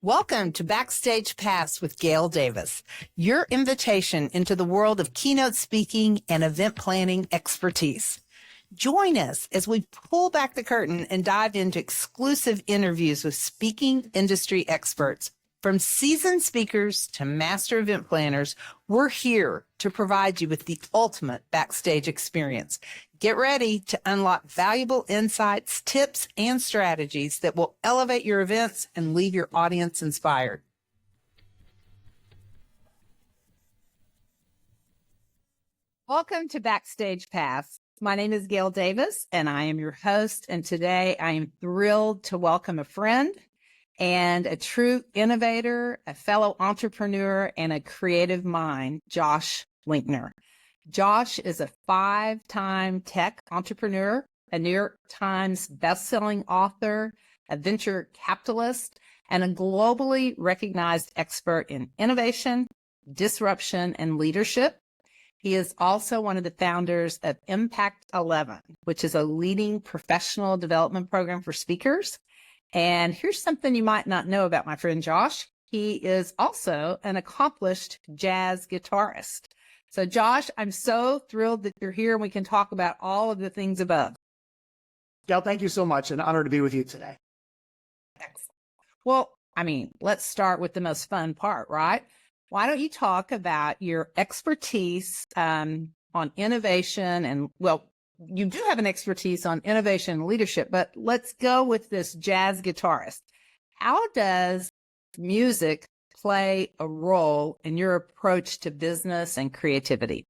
Welcome to Backstage Pass with Gail Davis, your invitation into the world of keynote speaking and event planning expertise. Join us as we pull back the curtain and dive into exclusive interviews with speaking industry experts. From seasoned speakers to master event planners, we're here to provide you with the ultimate backstage experience. Get ready to unlock valuable insights, tips, and strategies that will elevate your events and leave your audience inspired. Welcome to Backstage Pass. My name is Gail Davis, and I am your host. And today I am thrilled to welcome a friend and a true innovator, a fellow entrepreneur, and a creative mind, Josh Linkner. Josh is a 5-time tech entrepreneur, a New York Times bestselling author, a venture capitalist, and a globally recognized expert in innovation, disruption, and leadership. He is also one of the founders of Impact 11, which is a leading professional development program for speakers. And here's something you might not know about my friend Josh. He is also an accomplished jazz guitarist. So Josh, I'm so thrilled that you're here and we can talk about all of the things above. Gail, thank you so much. An honor to be with you today. Excellent. Well, let's start with the most fun part, right? Why don't you talk about your expertise on innovation and, well, you do have an expertise on innovation and leadership, but let's go with this jazz guitarist. How does music play a role in your approach to business and creativity?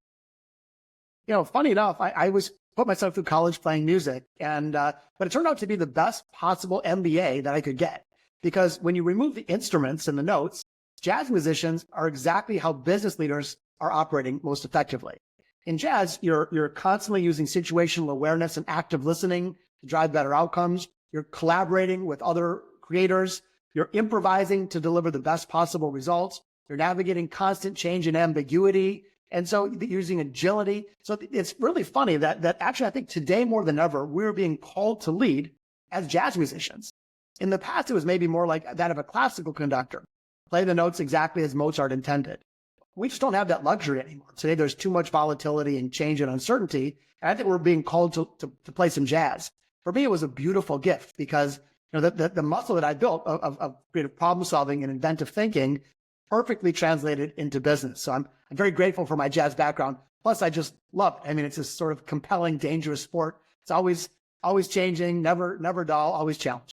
Funny enough, I was put myself through college playing music, and but it turned out to be the best possible MBA that I could get, because when you remove the instruments and the notes, jazz musicians are exactly how business leaders are operating most effectively. In jazz, you're constantly using situational awareness and active listening to drive better outcomes. You're collaborating with other creators. You're improvising to deliver the best possible results. You're navigating constant change and ambiguity. And so you're using agility. So it's really funny that actually I think today more than ever, we're being called to lead as jazz musicians. In the past, it was maybe more like that of a classical conductor. Play the notes exactly as Mozart intended. We just don't have that luxury anymore. Today, there's too much volatility and change and uncertainty. And I think we're being called to play some jazz. For me, it was a beautiful gift because the muscle that I built of creative problem solving and inventive thinking perfectly translated into business. So I'm very grateful for my jazz background. Plus, I just love it. It's this sort of compelling, dangerous sport. It's always changing, never dull, always challenging.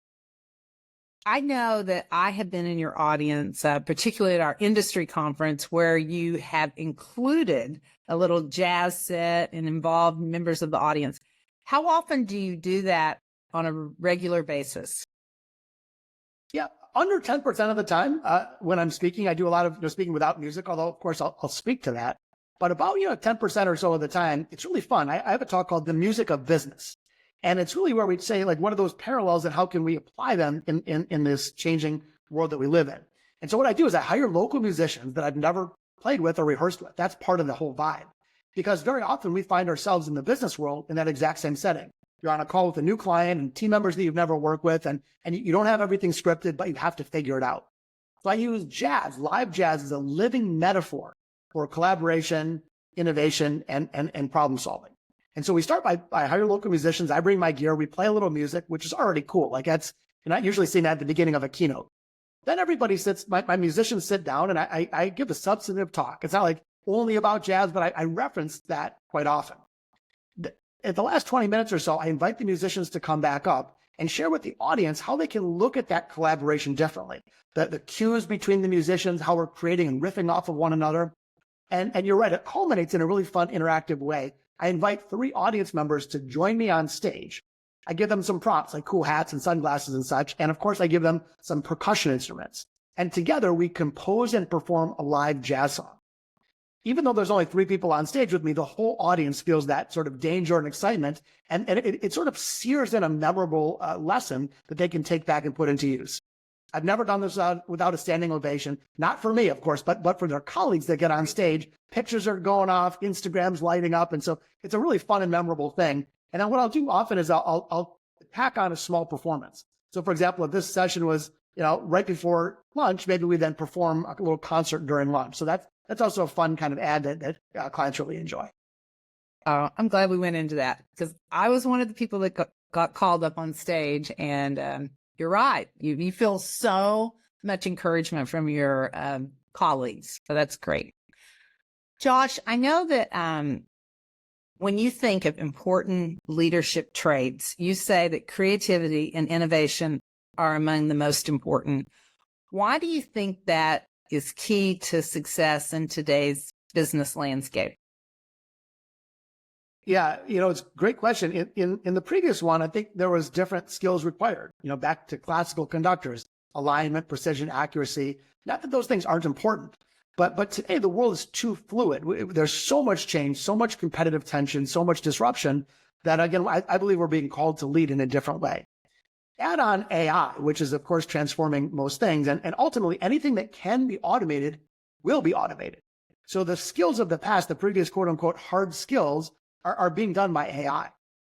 I know that I have been in your audience, particularly at our industry conference, where you have included a little jazz set and involved members of the audience. How often do you do that on a regular basis? Yeah, under 10% of the time when I'm speaking, I do a lot of speaking without music, although, of course, I'll speak to that. But about 10% or so of the time, it's really fun. I have a talk called The Music of Business. And it's really where we'd say like one of those parallels and how can we apply them in this changing world that we live in. And so what I do is I hire local musicians that I've never played with or rehearsed with. That's part of the whole vibe. Because very often we find ourselves in the business world in that exact same setting. You're on a call with a new client and team members that you've never worked with, and you don't have everything scripted, but you have to figure it out. So I use jazz, live jazz, as a living metaphor for collaboration, innovation, and problem solving. And so we start by hire local musicians. I bring my gear. We play a little music, which is already cool. Like you're not usually seeing that at the beginning of a keynote. Then everybody sits, my musicians sit down and I give a substantive talk. It's not like only about jazz, but I reference that quite often. At the last 20 minutes or so, I invite the musicians to come back up and share with the audience how they can look at that collaboration differently. The cues between the musicians, how we're creating and riffing off of one another. And you're right, it culminates in a really fun, interactive way. I invite 3 audience members to join me on stage. I give them some props like cool hats and sunglasses and such. And of course, I give them some percussion instruments. And together we compose and perform a live jazz song. Even though there's only 3 people on stage with me, the whole audience feels that sort of danger and excitement. And it sort of sears in a memorable lesson that they can take back and put into use. I've never done this without a standing ovation, not for me, of course, but for their colleagues that get on stage. Pictures are going off, Instagram's lighting up. And so it's a really fun and memorable thing. And then what I'll do often is I'll pack on a small performance. So for example, if this session was right before lunch, maybe we then perform a little concert during lunch. So that's also a fun kind of ad that clients really enjoy. I'm glad we went into that because I was one of the people that got called up on stage, and you're right. You feel so much encouragement from your colleagues. So that's great. Josh, I know that when you think of important leadership traits, you say that creativity and innovation are among the most important. Why do you think that is key to success in today's business landscape? Yeah, it's a great question. In the previous one, I think there was different skills required, back to classical conductors, alignment, precision, accuracy. Not that those things aren't important, but today the world is too fluid. There's so much change, so much competitive tension, so much disruption that, again, I believe we're being called to lead in a different way. Add on AI, which is, of course, transforming most things. And ultimately, anything that can be automated will be automated. So the skills of the past, the previous quote unquote hard skills, are being done by AI.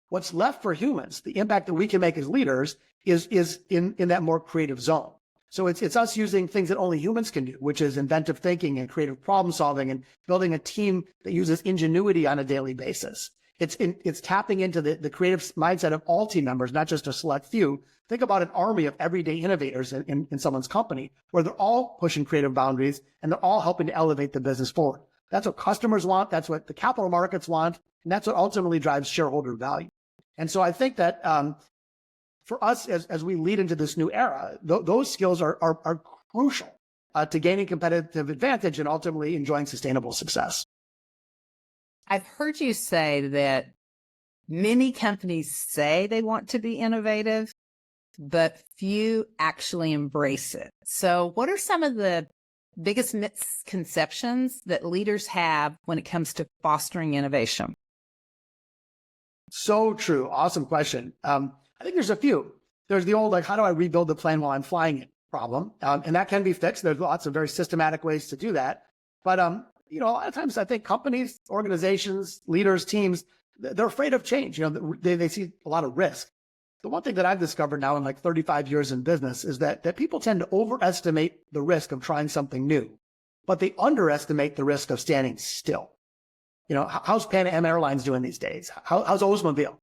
What's left for humans, the impact that we can make as leaders, is in that more creative zone. So it's us using things that only humans can do, which is inventive thinking and creative problem solving and building a team that uses ingenuity on a daily basis. It's tapping into the creative mindset of all team members, not just a select few. Think about an army of everyday innovators in someone's company where they're all pushing creative boundaries and they're all helping to elevate the business forward. That's what customers want. That's what the capital markets want. And that's what ultimately drives shareholder value. And so I think that for us, as we lead into this new era, those skills are crucial to gaining competitive advantage and ultimately enjoying sustainable success. I've heard you say that many companies say they want to be innovative, but few actually embrace it. So what are some of the biggest misconceptions that leaders have when it comes to fostering innovation? So true. Awesome question. I think there's a few. There's the old, how do I rebuild the plane while I'm flying it problem? And that can be fixed. There's lots of very systematic ways to do that. But, a lot of times I think companies, organizations, leaders, teams, they're afraid of change. They see a lot of risk. The one thing that I've discovered now in 35 years in business is that people tend to overestimate the risk of trying something new, but they underestimate the risk of standing still. How's Pan Am Airlines doing these days? How's Oldsmobile?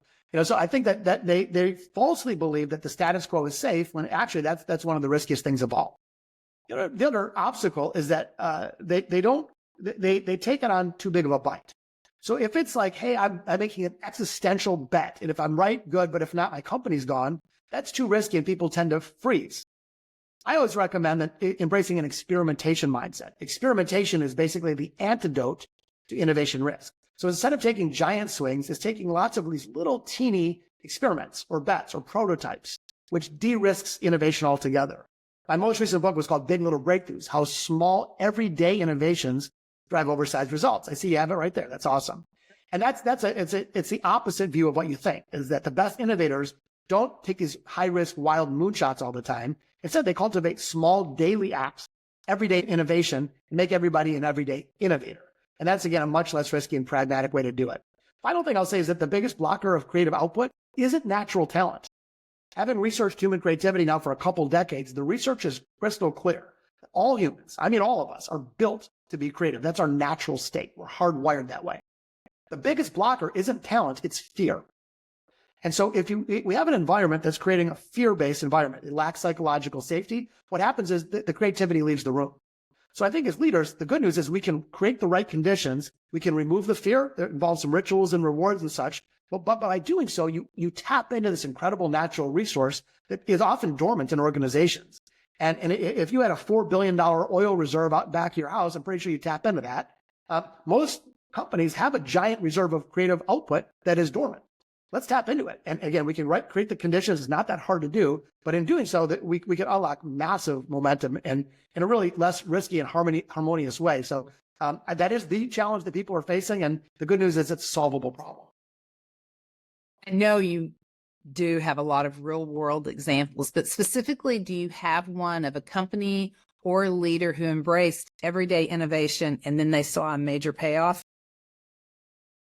So I think that they falsely believe that the status quo is safe when actually that's one of the riskiest things of all. The other obstacle is that they take it on too big of a bite. So if it's hey, I'm making an existential bet, and if I'm right, good, but if not, my company's gone, that's too risky and people tend to freeze. I always recommend that embracing an experimentation mindset. Experimentation is basically the antidote to innovation risk. So instead of taking giant swings, it's taking lots of these little teeny experiments or bets or prototypes, which de-risks innovation altogether. My most recent book was called Big Little Breakthroughs, How Small Everyday Innovations Drive Oversized Results. I see you have it right there. That's awesome. And it's the opposite view of what you think, is that the best innovators don't take these high-risk, wild moonshots all the time. Instead, they cultivate small daily acts, everyday innovation, and make everybody an everyday innovator. And that's, again, a much less risky and pragmatic way to do it. Final thing I'll say is that the biggest blocker of creative output isn't natural talent. Having researched human creativity now for a couple decades, the research is crystal clear. All humans, I mean all of us, are built to be creative. That's our natural state. We're hardwired that way. The biggest blocker isn't talent, it's fear. And so if we have an environment that's creating a fear-based environment, it lacks psychological safety, what happens is the creativity leaves the room. So I think as leaders, the good news is we can create the right conditions. We can remove the fear that involves some rituals and rewards and such. But by doing so, you tap into this incredible natural resource that is often dormant in organizations. And if you had a $4 billion oil reserve out back of your house, I'm pretty sure you tap into that. Most companies have a giant reserve of creative output that is dormant. Let's tap into it. And again, we can create the conditions. It's not that hard to do, but in doing so, that we can unlock massive momentum and in a really less risky and harmonious way. So that is the challenge that people are facing. And the good news is it's a solvable problem. I know you do have a lot of real world examples, but specifically, do you have one of a company or a leader who embraced everyday innovation and then they saw a major payoff?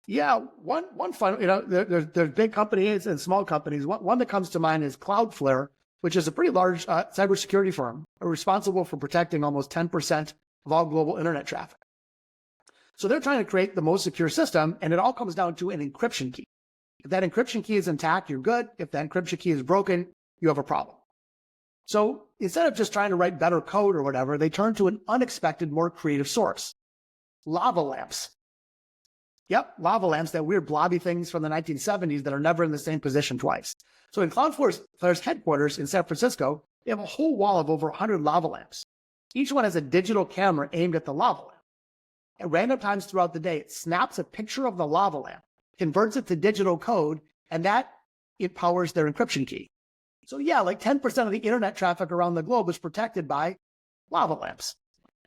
Yeah, one fun, there's big companies and small companies. One that comes to mind is Cloudflare. which is a pretty large cybersecurity firm, are responsible for protecting almost 10% of all global internet traffic. So they're trying to create the most secure system, and it all comes down to an encryption key. If that encryption key is intact, you're good. If that encryption key is broken, you have a problem. So instead of just trying to write better code or whatever, they turn to an unexpected, more creative source: lava lamps. Yep, lava lamps, that weird blobby things from the 1970s that are never in the same position twice. So in Cloudflare's headquarters in San Francisco, they have a whole wall of over 100 lava lamps. Each one has a digital camera aimed at the lava lamp. At random times throughout the day, it snaps a picture of the lava lamp, converts it to digital code, and it powers their encryption key. So yeah, like 10% of the internet traffic around the globe is protected by lava lamps.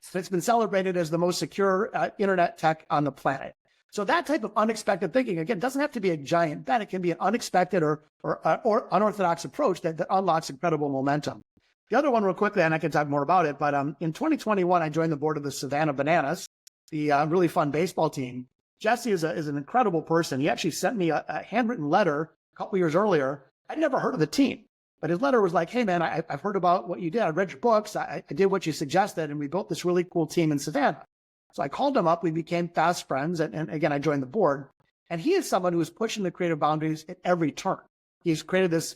So it's been celebrated as the most secure internet tech on the planet. So that type of unexpected thinking, again, doesn't have to be a giant bet. It can be an unexpected or unorthodox approach that unlocks incredible momentum. The other one, real quickly, and I can talk more about it, but in 2021, I joined the board of the Savannah Bananas, the really fun baseball team. Jesse is an incredible person. He actually sent me a handwritten letter a couple years earlier. I'd never heard of the team, but his letter was like, "Hey man, I've heard about what you did. I read your books. I did what you suggested, and we built this really cool team in Savannah." So I called him up. We became fast friends, and again, I joined the board. And he is someone who is pushing the creative boundaries at every turn. He's created this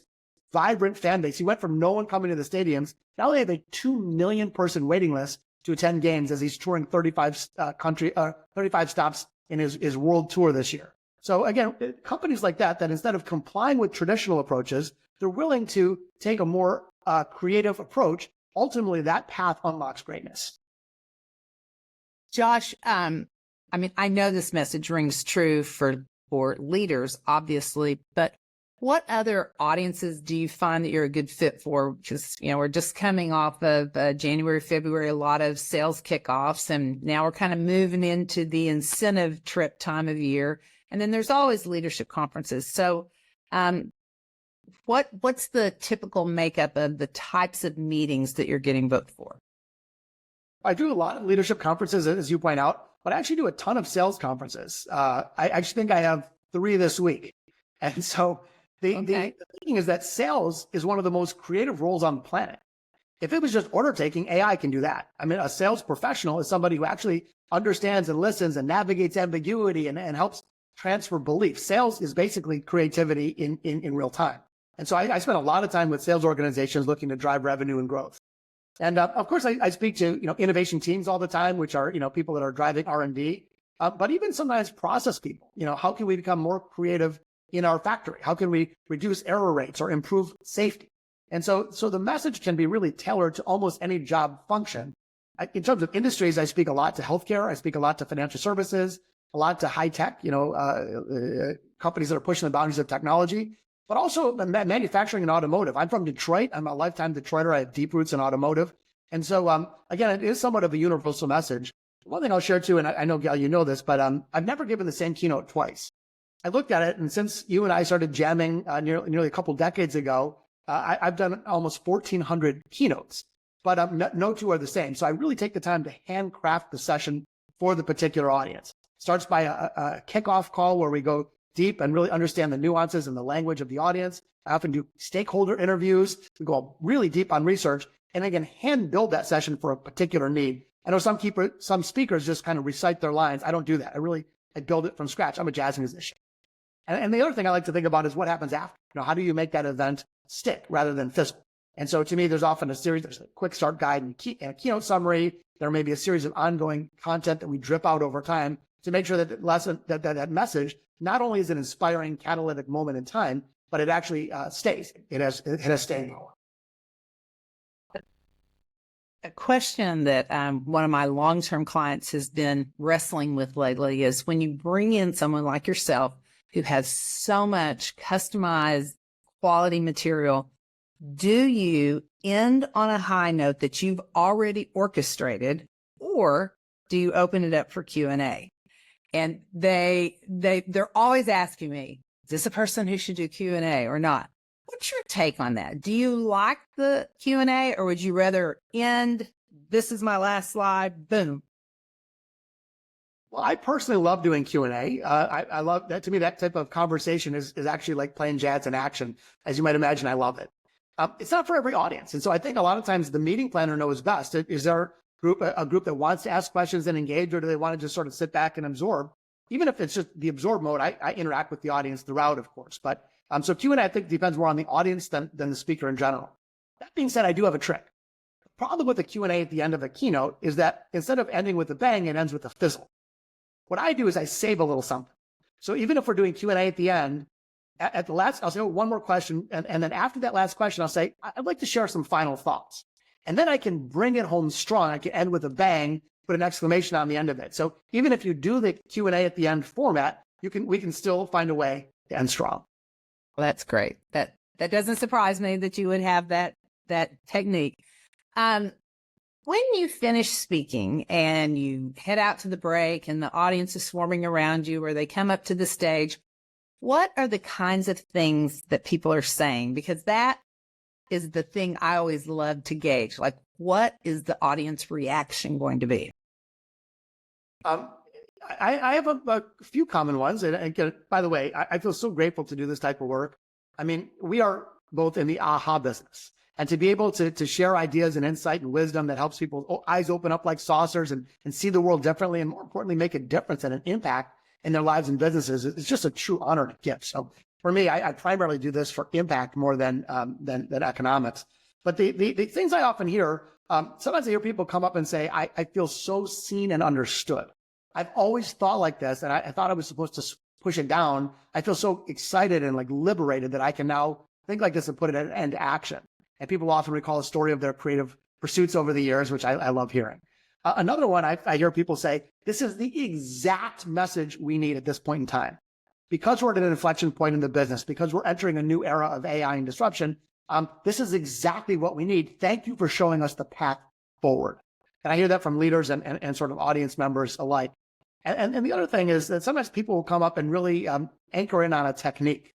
vibrant fan base. He went from no one coming to the stadiums. Now they have a 2 million person waiting list to attend games as he's touring 35 stops in his world tour this year. So again, companies like that instead of complying with traditional approaches, they're willing to take a more creative approach. Ultimately, that path unlocks greatness. Josh, I mean, I know this message rings true for leaders, obviously, but what other audiences do you find that you're a good fit for? Because, we're just coming off of January, February, a lot of sales kickoffs, and now we're kind of moving into the incentive trip time of year. And then there's always leadership conferences. So what's the typical makeup of the types of meetings that you're getting booked for? I do a lot of leadership conferences, as you point out, but I actually do a ton of sales conferences. I actually think I have 3 this week. And so the thinking is that sales is one of the most creative roles on the planet. If it was just order taking, AI can do that. I mean, a sales professional is somebody who actually understands and listens and navigates ambiguity and helps transfer belief. Sales is basically creativity in real time. And so I spend a lot of time with sales organizations looking to drive revenue and growth. And of course, I speak to innovation teams all the time, which are people that are driving R&D, but even sometimes process people. How can we become more creative in our factory? How can we reduce error rates or improve safety? And so the message can be really tailored to almost any job function. In terms of industries, I speak a lot to healthcare. I speak a lot to financial services, a lot to high tech. Companies that are pushing the boundaries of technology. But also manufacturing and automotive. I'm from Detroit. I'm a lifetime Detroiter. I have deep roots in automotive. And so, again, it is somewhat of a universal message. One thing I'll share too, and I know, Gal, you know this, but I've never given the same keynote twice. I looked at it, and since you and I started jamming nearly a couple decades ago, I've done almost 1,400 keynotes, but no 2 are the same. So I really take the time to handcraft the session for the particular audience. Starts by a kickoff call where we go deep and really understand the nuances and the language of the audience. I often do stakeholder interviews. We go really deep on research, and again, hand build that session for a particular need. I know some speakers just kind of recite their lines. I don't do that. I build it from scratch. I'm a jazz musician. And the other thing I like to think about is what happens after. How do you make that event stick rather than fizzle? And so to me, there's often there's a quick start guide and a keynote summary. There may be a series of ongoing content that we drip out over time to make sure that that message not only is an inspiring catalytic moment in time, but it actually stays. It has staying power. A question that one of my long-term clients has been wrestling with lately is when you bring in someone like yourself who has so much customized quality material, do you end on a high note that you've already orchestrated, or do you open it up for Q&A? And they're always asking me, is this a person who should do Q&A or not? What's your take on that? Do you like the Q&A, or would you rather end, this is my last slide, boom? Well, I personally love doing Q&A. I love that. To me, that type of conversation is actually like playing jazz in action. As you might imagine, I love it. It's not for every audience. And so I think a lot of times the meeting planner knows best. Is there a group that wants to ask questions and engage, or do they want to just sort of sit back and absorb? Even if it's just the absorb mode, I interact with the audience throughout, of course. But so Q&A, I think, depends more on the audience than the speaker in general. That being said, I do have a trick. The problem with the Q&A at the end of a keynote is that instead of ending with a bang, it ends with a fizzle. What I do is I save a little something. So even if we're doing Q&A at the end, at the last, I'll say, oh, one more question. And then after that last question, I'll say, I'd like to share some final thoughts. And then I can bring it home strong. I can end with a bang, put an exclamation on the end of it. So even if you do the Q&A at the end format, we can still find a way to end strong. Well, that's great. That doesn't surprise me that you would have that technique. When you finish speaking and you head out to the break and the audience is swarming around you, or they come up to the stage, what are the kinds of things that people are saying? Because that is the thing I always love to gauge. Like, what is the audience reaction going to be? I have a few common ones. And again, by the way, I feel so grateful to do this type of work. I mean, we are both in the aha business. And to be able to share ideas and insight and wisdom that helps people's eyes open up like saucers and see the world differently, and more importantly, make a difference and an impact in their lives and businesses, it's just a true honor and a gift. So for me, I primarily do this for impact more than economics. But the things I often hear, sometimes I hear people come up and say, I feel so seen and understood. I've always thought like this, and I thought I was supposed to push it down. I feel so excited and like liberated that I can now think like this and put it into action. And people often recall a story of their creative pursuits over the years, which I love hearing. Another one, I hear people say, this is the exact message we need at this point in time. Because we're at an inflection point in the business, because we're entering a new era of AI and disruption, this is exactly what we need. Thank you for showing us the path forward. And I hear that from leaders and sort of audience members alike. And the other thing is that sometimes people will come up and really anchor in on a technique.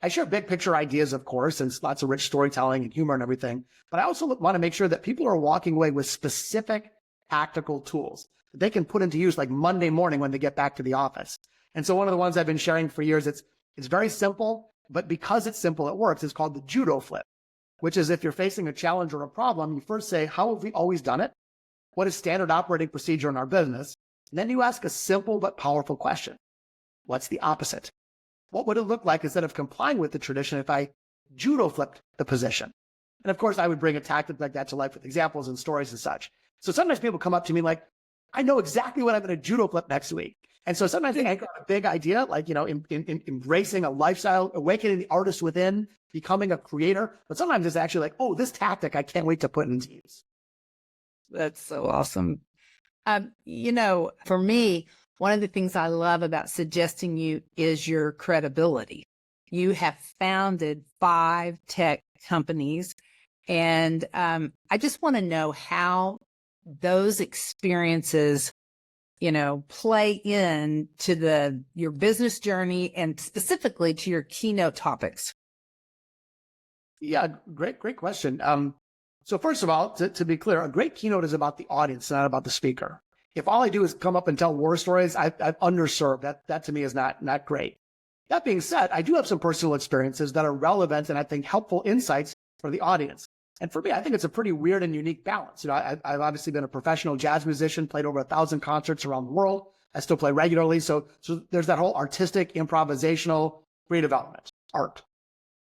I share big picture ideas, of course, and lots of rich storytelling and humor and everything. But I also want to make sure that people are walking away with specific tactical tools that they can put into use like Monday morning when they get back to the office. And so one of the ones I've been sharing for years, it's very simple, but because it's simple, it works. It's called the judo flip, which is if you're facing a challenge or a problem, you first say, how have we always done it? What is standard operating procedure in our business? And then you ask a simple but powerful question. What's the opposite? What would it look like instead of complying with the tradition if I judo flipped the position? And of course, I would bring a tactic like that to life with examples and stories and such. So sometimes people come up to me like, I know exactly what I'm going to judo flip next week. And so sometimes they anchor on a big idea, like, embracing a lifestyle, awakening the artist within, becoming a creator. But sometimes it's actually like, oh, this tactic, I can't wait to put into use. That's so awesome. For me, one of the things I love about Suggesting You is your credibility. You have founded 5 tech companies, and I just want to know how those experiences, play in to your business journey and specifically to your keynote topics. Yeah, great question. So first of all, to be clear, a great keynote is about the audience, not about the speaker. If all I do is come up and tell war stories, I've underserved. That to me is not great. That being said, I do have some personal experiences that are relevant and I think helpful insights for the audience. And for me, I think it's a pretty weird and unique balance. I've obviously been a professional jazz musician, played over 1,000 concerts around the world. I still play regularly. So there's that whole artistic, improvisational, creative element, art.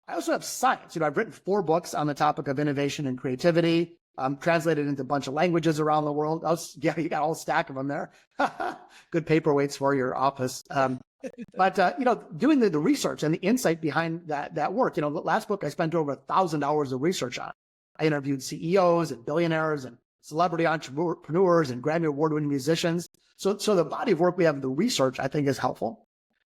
I also have science. I've written 4 books on the topic of innovation and creativity, translated into a bunch of languages around the world. Yeah, you got a whole stack of them there. Good paperweights for your office. But doing the research and the insight behind that work. The last book I spent over 1,000 hours of research on. I interviewed CEOs and billionaires and celebrity entrepreneurs and Grammy award-winning musicians. So the body of work we have, the research, I think is helpful.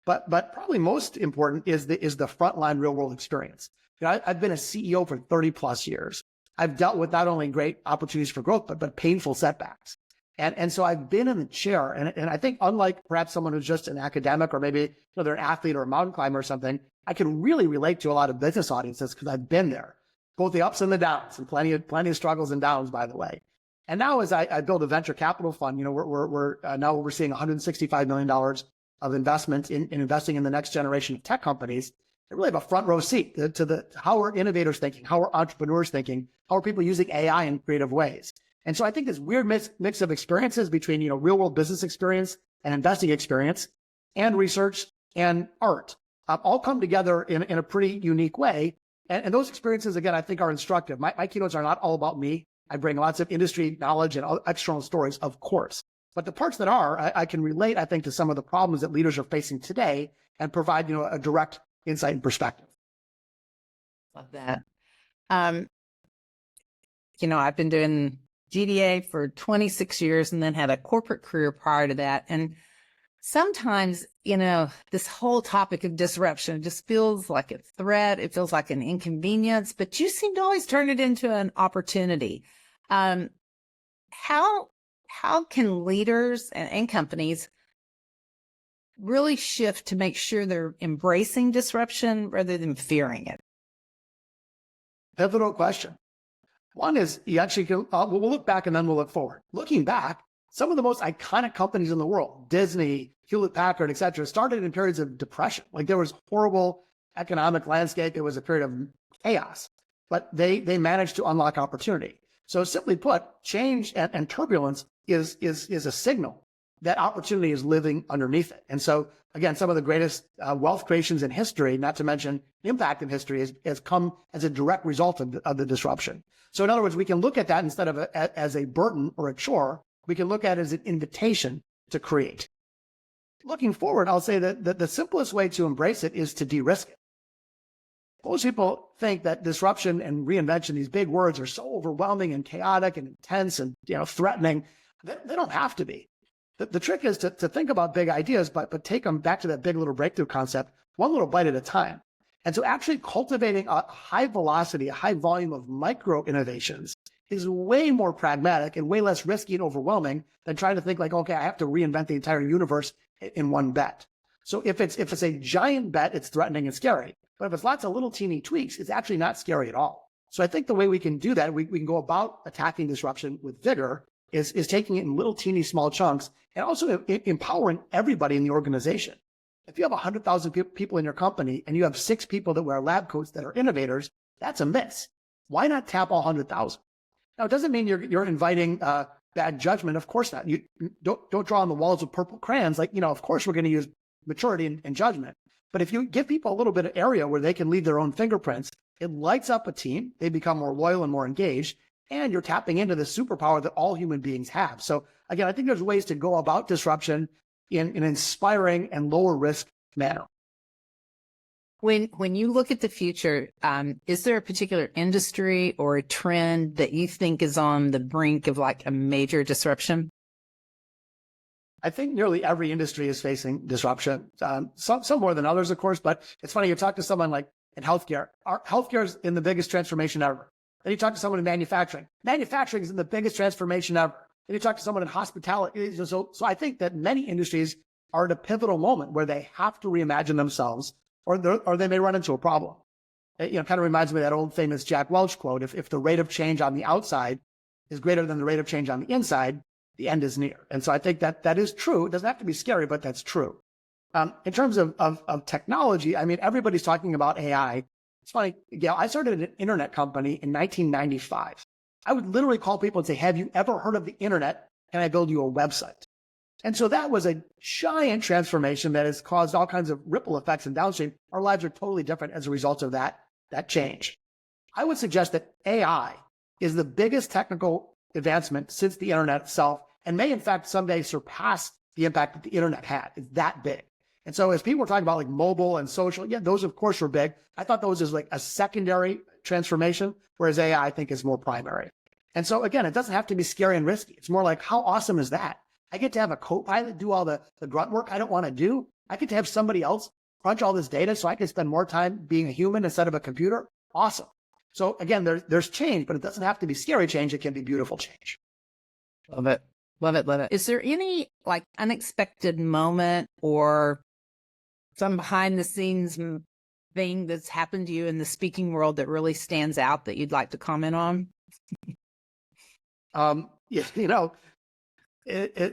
But probably most important is the frontline real world experience. I've been a CEO for 30 plus years. I've dealt with not only great opportunities for growth, but painful setbacks. And so I've been in the chair. And I think unlike perhaps someone who's just an academic or maybe they're an athlete or a mountain climber or something, I can really relate to a lot of business audiences because I've been there, both the ups and the downs, and plenty of struggles and downs, by the way. And now as I build a venture capital fund, we're now overseeing $165 million of investment in investing in the next generation of tech companies. they really have a front row seat to how are innovators thinking, how are entrepreneurs thinking, how are people using AI in creative ways. And so I think this weird mix of experiences between, real world business experience and investing experience and research and art all come together in a pretty unique way. And those experiences, again, I think are instructive. My keynotes are not all about me. I bring lots of industry knowledge and external stories, of course. But the parts that are, I can relate, I think, to some of the problems that leaders are facing today and provide, a direct insight and perspective. Love that. I've been doing GDA for 26 years and then had a corporate career prior to that. And sometimes, this whole topic of disruption just feels like a threat. It feels like an inconvenience, but you seem to always turn it into an opportunity. How can leaders and companies really shift to make sure they're embracing disruption rather than fearing it? Pivotal question. One is you actually can, we'll look back and then we'll look forward. Looking back, some of the most iconic companies in the world, Disney, Hewlett Packard, et cetera, started in periods of depression. Like there was horrible economic landscape. It was a period of chaos, but they managed to unlock opportunity. So simply put, change and turbulence is a signal that opportunity is living underneath it. And so again, some of the greatest wealth creations in history, not to mention impact in history, has come as a direct result of the disruption. So in other words, we can look at that instead of as a burden or a chore, we can look at it as an invitation to create. Looking forward, I'll say that the simplest way to embrace it is to de-risk it. Most people think that disruption and reinvention, these big words, are so overwhelming and chaotic and intense and threatening. They don't have to be. The trick is to think about big ideas, but take them back to that big little breakthrough concept, one little bite at a time. And so actually cultivating a high velocity, a high volume of micro innovations is way more pragmatic and way less risky and overwhelming than trying to think like, okay, I have to reinvent the entire universe in one bet. So if it's a giant bet, it's threatening and scary. But if it's lots of little teeny tweaks, it's actually not scary at all. So I think the way we can do that, we can go about attacking disruption with vigor is taking it in little teeny small chunks and also empowering everybody in the organization. If you have 100,000 people in your company and you have 6 people that wear lab coats that are innovators, that's a miss. Why not tap all 100,000? Now, it doesn't mean you're inviting bad judgment. Of course not. You don't draw on the walls with purple crayons. Of course we're going to use maturity and judgment. But if you give people a little bit of area where they can leave their own fingerprints, it lights up a team. They become more loyal and more engaged. And you're tapping into the superpower that all human beings have. So again, I think there's ways to go about disruption in an inspiring and lower risk manner. When you look at the future, is there a particular industry or a trend that you think is on the brink of like a major disruption? I think nearly every industry is facing disruption, some more than others, of course. But it's funny, you talk to someone like in healthcare. Healthcare is in the biggest transformation ever. Then you talk to someone in manufacturing. Manufacturing is in the biggest transformation ever. Then you talk to someone in hospitality. So I think that many industries are at a pivotal moment where they have to reimagine themselves, or they may run into a problem. It kind of reminds me of that old famous Jack Welch quote: if the rate of change on the outside is greater than the rate of change on the inside, the end is near. And so I think that is true. It doesn't have to be scary, but that's true. In terms of technology, I mean, everybody's talking about AI. It's funny, Gail, I started an internet company in 1995. I would literally call people and say, have you ever heard of the internet? Can I build you a website? And so that was a giant transformation that has caused all kinds of ripple effects and downstream. Our lives are totally different as a result of that change. I would suggest that AI is the biggest technical advancement since the internet itself, and may in fact someday surpass the impact that the internet had. It's that big. And so as people were talking about like mobile and social, yeah, those of course were big. I thought those as like a secondary transformation, whereas AI I think is more primary. And so again, it doesn't have to be scary and risky. It's more like, how awesome is that? I get to have a co-pilot do all the grunt work I don't want to do. I get to have somebody else crunch all this data so I can spend more time being a human instead of a computer. Awesome. So again, there's change, but it doesn't have to be scary change. It can be beautiful change. Love it. Love it. Love it. Is there any like unexpected moment or some behind the scenes thing that's happened to you in the speaking world that really stands out that you'd like to comment on? Yeah,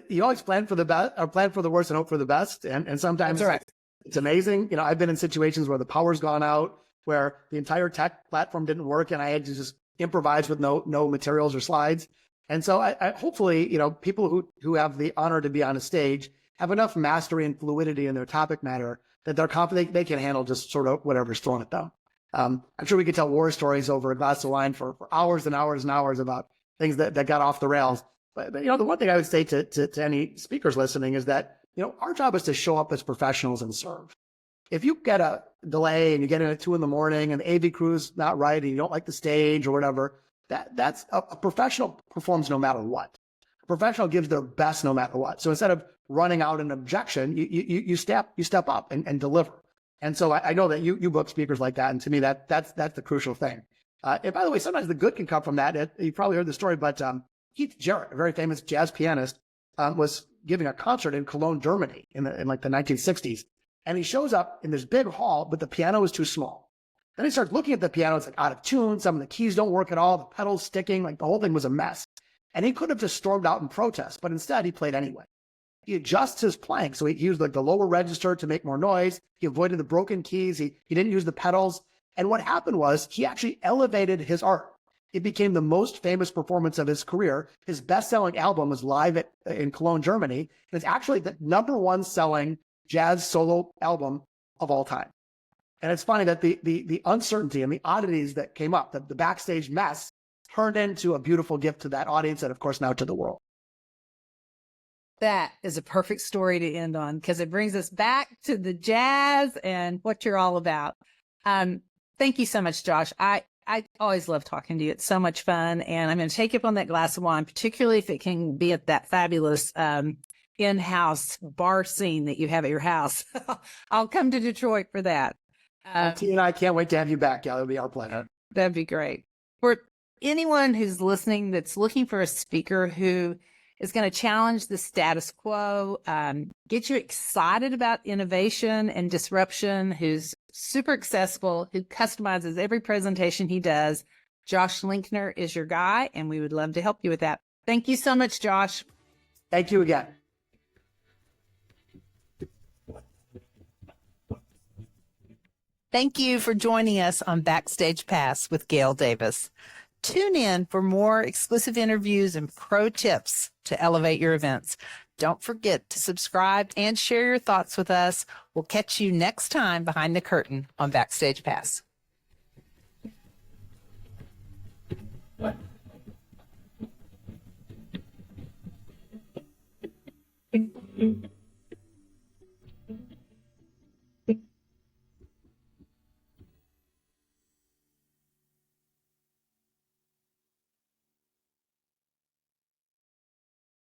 you always plan for the best or plan for the worst and hope for the best. And sometimes, that's right. It's amazing. I've been in situations where the power's gone out, where the entire tech platform didn't work, and I had to just improvise with no materials or slides. And so I hopefully, people who have the honor to be on a stage have enough mastery and fluidity in their topic matter that they're confident they can handle just sort of whatever's thrown at them. I'm sure we could tell war stories over a glass of wine for hours and hours and hours about things that got off the rails. But the one thing I would say to any speakers listening is that, our job is to show up as professionals and serve. If you get a delay and you get in at 2 a.m. and the AV crew's not right and you don't like the stage or whatever, that's a professional performs no matter what. A professional gives their best no matter what. So instead of running out an objection, you step up and deliver. And so I know that you book speakers like that, and to me that's the crucial thing. And by the way, sometimes the good can come from that. You probably heard the story, but Keith Jarrett, a very famous jazz pianist, was giving a concert in Cologne, Germany in like the 1960s. And he shows up in this big hall, but the piano is too small. Then he starts looking at the piano. It's like out of tune. Some of the keys don't work at all. The pedals sticking, like the whole thing was a mess. And he could have just stormed out and protest, but instead he played anyway. He adjusts his playing. So he used like the lower register to make more noise. He avoided the broken keys. He didn't use the pedals. And what happened was he actually elevated his art. It became the most famous performance of his career. His best-selling album was live in Cologne, Germany. And it's actually the #1 selling jazz solo album of all time. And it's funny that the uncertainty and the oddities that came up, the backstage mess, turned into a beautiful gift to that audience and, of course, now to the world. That is a perfect story to end on because it brings us back to the jazz and what you're all about. Thank you so much, Josh. I always love talking to you. It's so much fun. And I'm going to take you up on that glass of wine, particularly if it can be at that fabulous in-house bar scene that you have at your house. I'll come to Detroit for that. T and I can't wait to have you back. Yeah, it'll be our pleasure. That'd be great. For anyone who's listening that's looking for a speaker who is going to challenge the status quo, get you excited about innovation and disruption, who's super accessible, who customizes every presentation he does, Josh Linkner is your guy, and we would love to help you with that. Thank you so much, Josh. Thank you again. Thank you for joining us on Backstage Pass with Gail Davis. Tune in for more exclusive interviews and pro tips to elevate your events. Don't forget to subscribe and share your thoughts with us. We'll catch you next time behind the curtain on Backstage Pass.